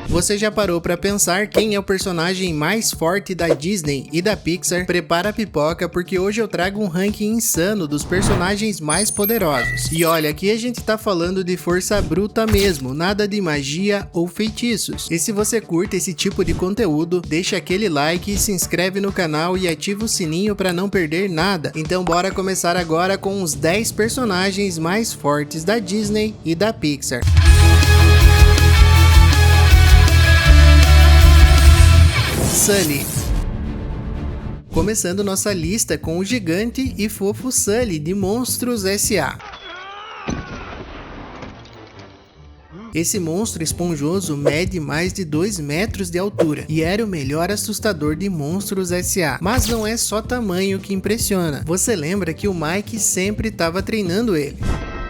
Você já parou pra pensar quem é o personagem mais forte da Disney e da Pixar? Prepara a pipoca porque hoje eu trago um ranking insano dos personagens mais poderosos. E olha, aqui a gente tá falando de força bruta mesmo, nada de magia ou feitiços. E se você curte esse tipo de conteúdo, deixa aquele like, se inscreve no canal e ativa o sininho pra não perder nada. Então bora começar agora com os 10 personagens mais fortes da Disney e da Pixar. Sully. Começando nossa lista com o gigante e fofo Sully de Monstros S.A. Esse monstro esponjoso mede mais de 2 metros de altura e era o melhor assustador de Monstros S.A. Mas não é só tamanho que impressiona. Você lembra que o Mike sempre estava treinando ele.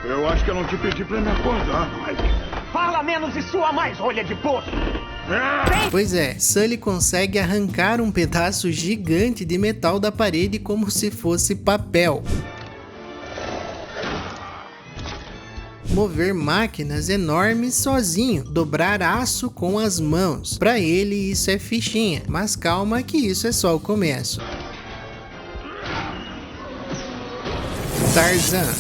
Eu acho que eu não te pedi pra me acordar, Mike. Fala menos e sua mais, rolha de poço! Pois é, Sully consegue arrancar um pedaço gigante de metal da parede como se fosse papel. Mover máquinas enormes sozinho, dobrar aço com as mãos. Para ele isso é fichinha, mas calma que isso é só o começo. Tarzan.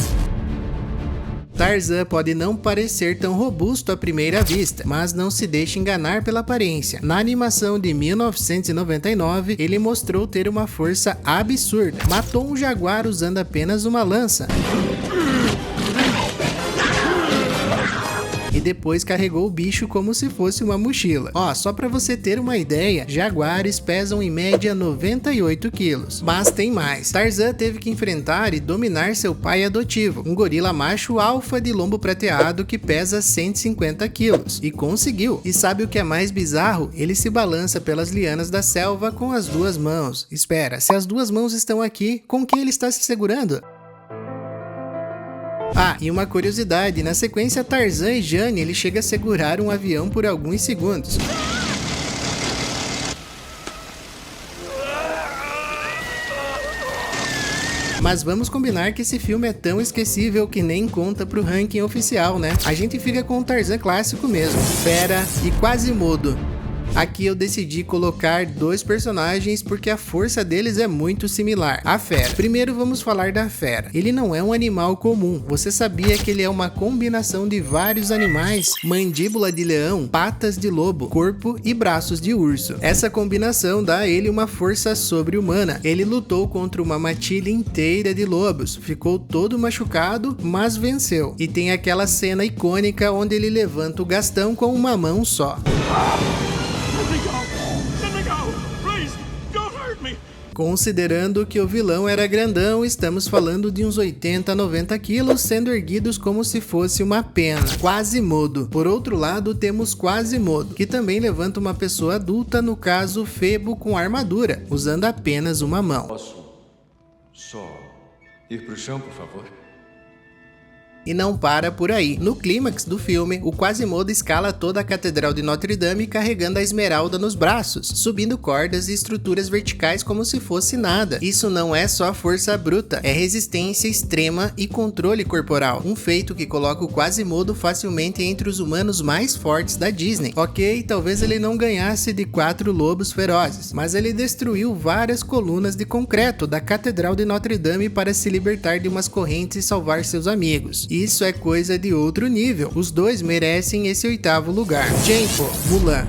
Tarzan pode não parecer tão robusto à primeira vista, mas não se deixe enganar pela aparência. Na animação de 1999, ele mostrou ter uma força absurda. Matou um jaguar usando apenas uma lança. E depois carregou o bicho como se fosse uma mochila. Ó, só pra você ter uma ideia, jaguares pesam em média 98 quilos. Mas tem mais. Tarzan teve que enfrentar e dominar seu pai adotivo, um gorila macho alfa de lombo prateado que pesa 150 quilos. E conseguiu. E sabe o que é mais bizarro? Ele se balança pelas lianas da selva com as duas mãos. Espera, se as duas mãos estão aqui, com que ele está se segurando? Ah, e uma curiosidade, na sequência Tarzan e Jane, ele chega a segurar um avião por alguns segundos. Mas vamos combinar que esse filme é tão esquecível que nem conta pro ranking oficial, né? A gente fica com o Tarzan clássico mesmo, fera e Quasimodo. Aqui eu decidi colocar 2 personagens porque a força deles é muito similar. A fera. Primeiro vamos falar da fera. Ele não é um animal comum. Você sabia que ele é uma combinação de vários animais? Mandíbula de leão, patas de lobo, corpo e braços de urso. Essa combinação dá a ele uma força sobre-humana. Ele lutou contra uma matilha inteira de lobos. Ficou todo machucado, mas venceu. E tem aquela cena icônica onde ele levanta o Gastão com uma mão só. Considerando que o vilão era grandão, estamos falando de uns 80 a 90 quilos sendo erguidos como se fosse uma pena. Quasimodo. Por outro lado, temos Quasimodo, que também levanta uma pessoa adulta, no caso Febo com armadura, usando apenas uma mão. Posso só ir pro chão, por favor? E não para por aí. No clímax do filme, o Quasimodo escala toda a Catedral de Notre Dame carregando a esmeralda nos braços, subindo cordas e estruturas verticais como se fosse nada. Isso não é só força bruta, é resistência extrema e controle corporal, um feito que coloca o Quasimodo facilmente entre os humanos mais fortes da Disney. Ok, talvez ele não ganhasse de 4 lobos ferozes, mas ele destruiu várias colunas de concreto da Catedral de Notre Dame para se libertar de umas correntes e salvar seus amigos. Isso é coisa de outro nível. Os dois merecem esse 8º lugar. Tiempo, Mulan.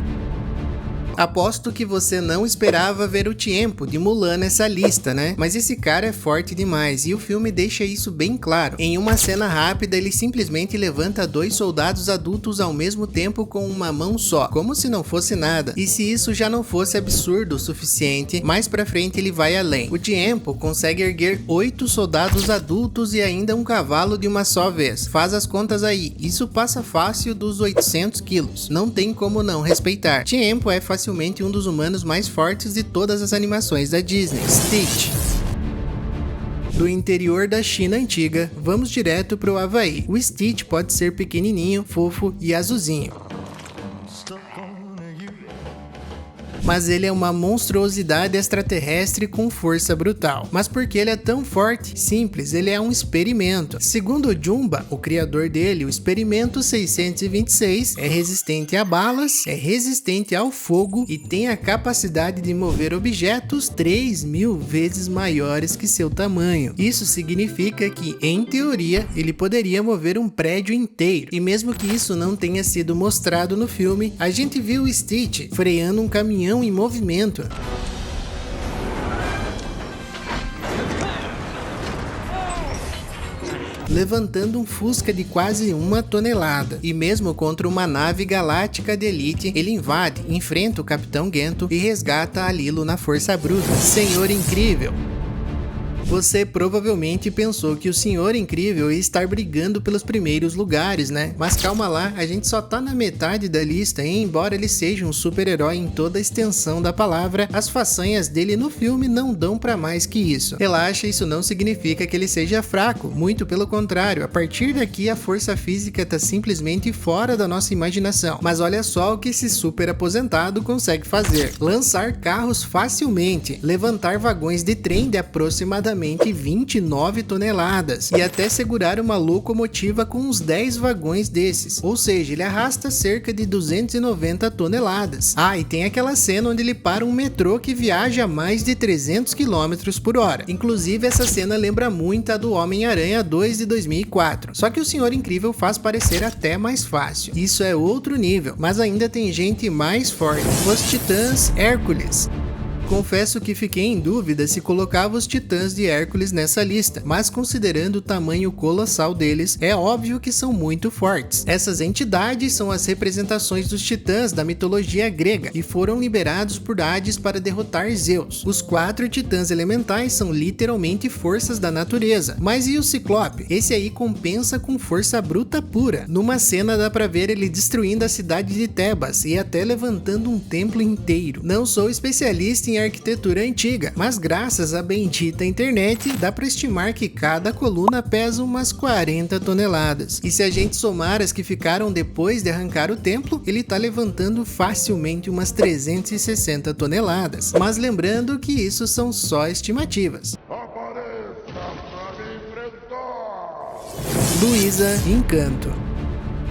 Aposto que você não esperava ver o Tiempo de Mulan nessa lista, né? Mas esse cara é forte demais e o filme deixa isso bem claro. Em uma cena rápida, ele simplesmente levanta 2 soldados adultos ao mesmo tempo com uma mão só, como se não fosse nada. E se isso já não fosse absurdo o suficiente, mais pra frente ele vai além. O Tiempo consegue erguer 8 soldados adultos e ainda um cavalo de uma só vez. Faz as contas aí, isso passa fácil dos 800 quilos. Não tem como não respeitar. Tiempo é facilmente um dos humanos mais fortes de todas as animações da Disney. Stitch. Do interior da China antiga, vamos direto pro Havaí. O Stitch pode ser pequenininho, fofo e azulzinho. mas ele é uma monstruosidade extraterrestre com força brutal. Mas por que ele é tão forte? Simples, ele é um experimento. Segundo o Jumba, o criador dele, o experimento 626 é resistente a balas, é resistente ao fogo e tem a capacidade de mover objetos 3.000 vezes maiores que seu tamanho. Isso significa que, em teoria, ele poderia mover um prédio inteiro. E mesmo que isso não tenha sido mostrado no filme, a gente viu o Stitch freando um caminhão em movimento. Levantando um Fusca de quase 1 tonelada. E mesmo contra uma nave galáctica de elite, ele invade, enfrenta o Capitão Gento e resgata a Lilo na força bruta. Senhor Incrível! Você provavelmente pensou que o Senhor Incrível ia estar brigando pelos primeiros lugares, né? Mas calma lá, a gente só tá na metade da lista e embora ele seja um super-herói em toda a extensão da palavra, as façanhas dele no filme não dão pra mais que isso. Relaxa, isso não significa que ele seja fraco, muito pelo contrário, a partir daqui a força física tá simplesmente fora da nossa imaginação. Mas olha só o que esse super aposentado consegue fazer: lançar carros facilmente, levantar vagões de trem de aproximadamente 29 toneladas e até segurar uma locomotiva com uns 10 vagões desses, ou seja, ele arrasta cerca de 290 toneladas. Ah, e tem aquela cena onde ele para um metrô que viaja a mais de 300 km por hora. Inclusive essa cena lembra muito a do Homem-Aranha 2 de 2004, só que o Senhor Incrível faz parecer até mais fácil. Isso é outro nível, mas ainda tem gente mais forte: os Titãs Hércules. Confesso que fiquei em dúvida se colocava os Titãs de Hércules nessa lista, mas considerando o tamanho colossal deles, é óbvio que são muito fortes. Essas entidades são as representações dos Titãs da mitologia grega e foram liberados por Hades para derrotar Zeus. Os 4 Titãs elementais são literalmente forças da natureza. Mas e o Ciclope? Esse aí compensa com força bruta pura. Numa cena dá pra ver ele destruindo a cidade de Tebas e até levantando um templo inteiro. Não sou especialista em arquitetura antiga, mas graças à bendita internet dá para estimar que cada coluna pesa umas 40 toneladas. E se a gente somar as que ficaram depois de arrancar o templo, ele tá levantando facilmente umas 360 toneladas. Mas lembrando que isso são só estimativas. Apareça pra me enfrentar! Luísa Encanto.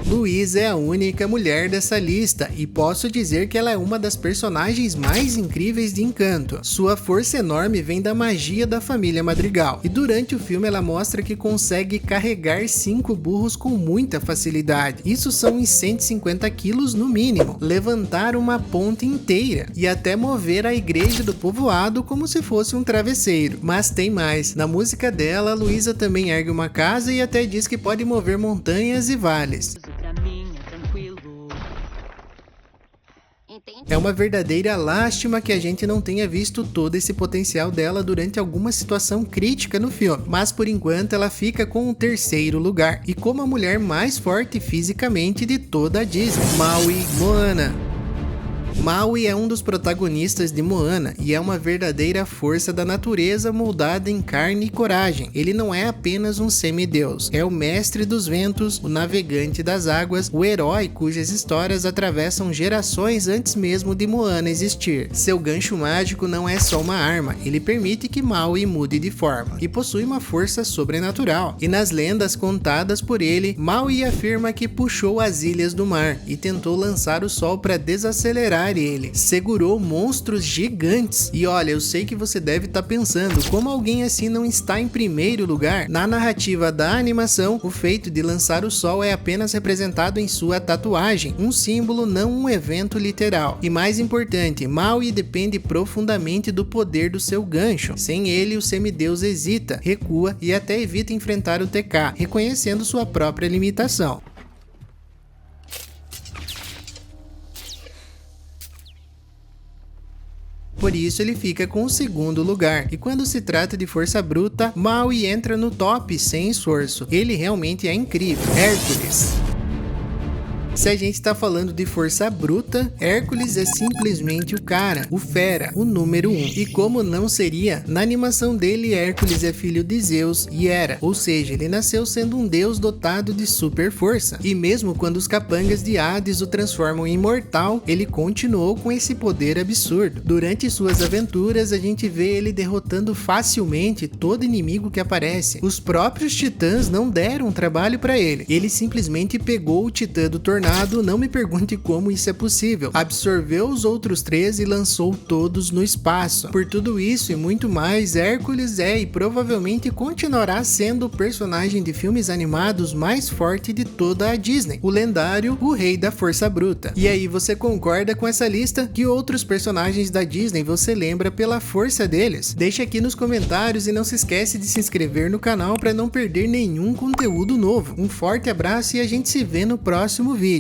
Luísa é a única mulher dessa lista e posso dizer que ela é uma das personagens mais incríveis de Encanto. Sua força enorme vem da magia da família Madrigal e durante o filme ela mostra que consegue carregar 5 burros com muita facilidade. Isso são uns 150 quilos no mínimo, levantar uma ponte inteira e até mover a igreja do povoado como se fosse um travesseiro. Mas tem mais, na música dela, Luísa também ergue uma casa e até diz que pode mover montanhas e vales. É uma verdadeira lástima que a gente não tenha visto todo esse potencial dela durante alguma situação crítica no filme, mas por enquanto ela fica com o 3º lugar e como a mulher mais forte fisicamente de toda a Disney. Maui Moana. Maui é um dos protagonistas de Moana e é uma verdadeira força da natureza moldada em carne e coragem. Ele não é apenas um semideus, é o mestre dos ventos, o navegante das águas, o herói cujas histórias atravessam gerações antes mesmo de Moana existir. Seu gancho mágico não é só uma arma, ele permite que Maui mude de forma e possui uma força sobrenatural. E nas lendas contadas por ele, Maui afirma que puxou as ilhas do mar e tentou lançar o sol para desacelerar ele, segurou monstros gigantes. E olha, eu sei que você deve estar pensando, como alguém assim não está em primeiro lugar? Na narrativa da animação, o feito de lançar o sol é apenas representado em sua tatuagem, um símbolo, não um evento literal. E mais importante, Maui depende profundamente do poder do seu gancho. Sem ele, o semideus hesita, recua e até evita enfrentar o TK, reconhecendo sua própria limitação. Por isso ele fica com o 2º lugar. E quando se trata de força bruta, Maui entra no top sem esforço. Ele realmente é incrível. Hércules. Se a gente tá falando de força bruta, Hércules é simplesmente o cara, o fera, o número 1. E como não seria, na animação dele Hércules é filho de Zeus e Hera, ou seja, ele nasceu sendo um deus dotado de super força. E mesmo quando os capangas de Hades o transformam em imortal, ele continuou com esse poder absurdo. Durante suas aventuras, a gente vê ele derrotando facilmente todo inimigo que aparece. Os próprios titãs não deram trabalho para ele. Ele simplesmente pegou o titã do tornado, não me pergunte como isso é possível, absorveu os outros 3 e lançou todos no espaço. Por tudo isso e muito mais, Hércules é e provavelmente continuará sendo o personagem de filmes animados mais forte de toda a Disney, o lendário, o rei da força bruta. E aí, você concorda com essa lista? Que outros personagens da Disney você lembra pela força deles? Deixa aqui nos comentários e não se esquece de se inscrever no canal para não perder nenhum conteúdo novo. Um forte abraço e a gente se vê no próximo vídeo.